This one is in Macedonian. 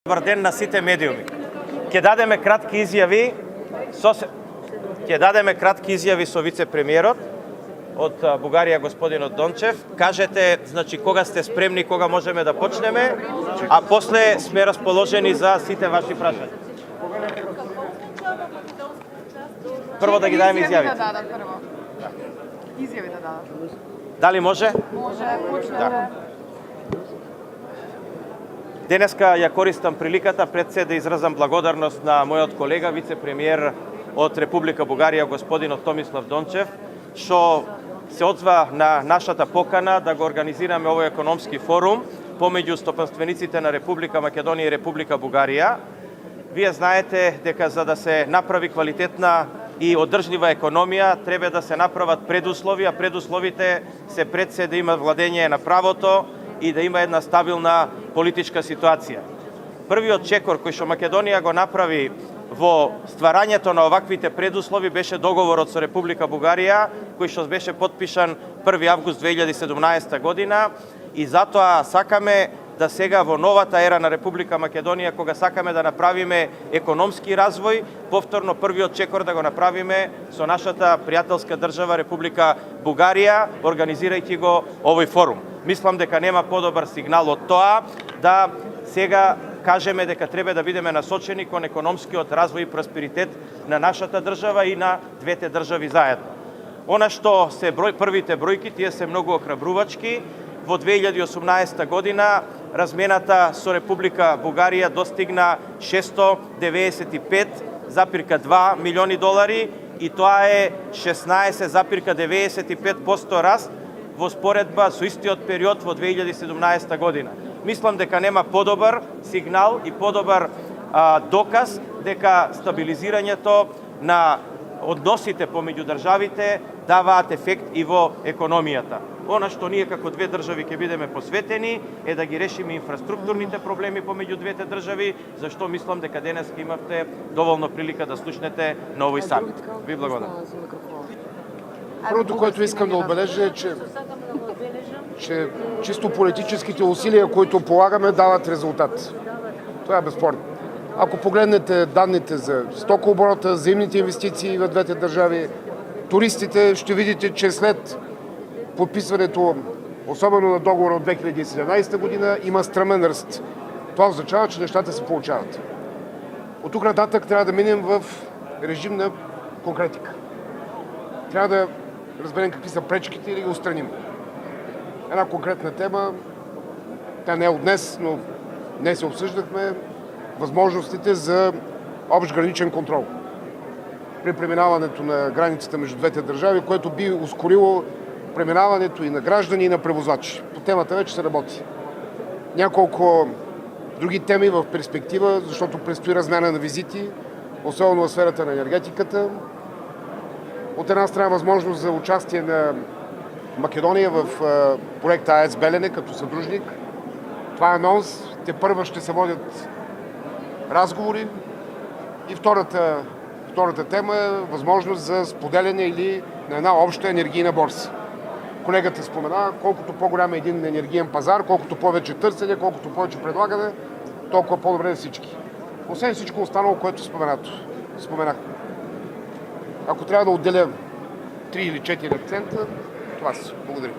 Добар ден на сите медиуми. Ќе дадеме кратки изјави со вице-премиерот од Бугарија господинот Дончев. Кажете, значи, кога сте спремни, кога можеме да почнеме, а после сме расположени за сите ваши прашања. Прво да ги дадеме изјавите. Изјави да дадат. Дали може? Може, почнеме. Да. Денеска ја користам приликата пред се да изразам благодарност на мојот колега, вице-премиер од Република Бугарија, господинот Томислав Дончев, што се одзва на нашата покана да го организираме овој економски форум помеѓу стопанствениците на Република Македонија и Република Бугарија. Вие знаете дека за да се направи квалитетна и одржлива економија, треба да се направат предуслови, а предусловите се пред се да има владење на правото и да има една стабилна политичка ситуација. Првиот чекор кој што Македонија го направи во стварањето на оваквите предуслови беше договорот со Република Бугарија, кој што беше потпишан 1 август 2017 година, и затоа сакаме да сега во новата ера на Република Македонија, кога сакаме да направиме економски развој, повторно првиот чекор да го направиме со нашата пријателска држава Република Бугарија, организирајќи го овој форум. Мислам дека нема подобар сигнал од тоа да сега кажеме дека треба да бидеме насочени кон економскиот развој и просперитет на нашата држава и на двете држави заедно. Она што се првите бројки, тие се многу охрабрувачки. Во 2018 година размената со Република Бугарија достигна 695,2 милиони долари и тоа е 16,95% раст во споредба со истиот период во 2017 година. Мислам дека нема подобар сигнал и подобар доказ дека стабилизирањето на односите помеѓу државите даваат ефект и во економијата. Она што ние како две држави ќе бидеме посветени е да ги решиме инфраструктурните проблеми помеѓу двете држави, зашто мислам дека денес имавте доволно прилика да слушнете на овој самит. Ви благодарам. Първото, което искам да отбележа е, че чисто политическите усилия, които полагаме, дават резултат. Това е безспорно. Ако погледнете данните за стокооборота, взаимните инвестиции в двете държави, туристите, ще видите, че след подписването, особено на договора от 2017 година, има стръмен ръст. Това означава, че нещата се получават. От тук нататък трябва да минем в режим на конкретика. Трябва да разберем какви са пречките и да ги устраним. Една конкретна тема, тя не е от днес, но днес обсъждахме възможностите за общ граничен контрол при преминаването на границата между двете държави, което би ускорило преминаването и на граждани, и на превозвачи. По темата вече се работи. Няколко други теми в перспектива, защото предстои размяна на визити, особено в сферата на енергетиката. От една страна възможност за участие на Македония в проекта АЕЦ Белене като съдружник. Това е анонс. Те първа ще се водят разговори. И втората тема е възможност за споделяне или на една обща енергийна борса. Колегата спомена, колкото по-голям е един енергиен пазар, колкото повече търсене, колкото повече предлагане, толкова по-добре за всички. Освен всичко останало, което споменах. Ако трябва да отделя 3 или 4 акцента, това са. Благодаря.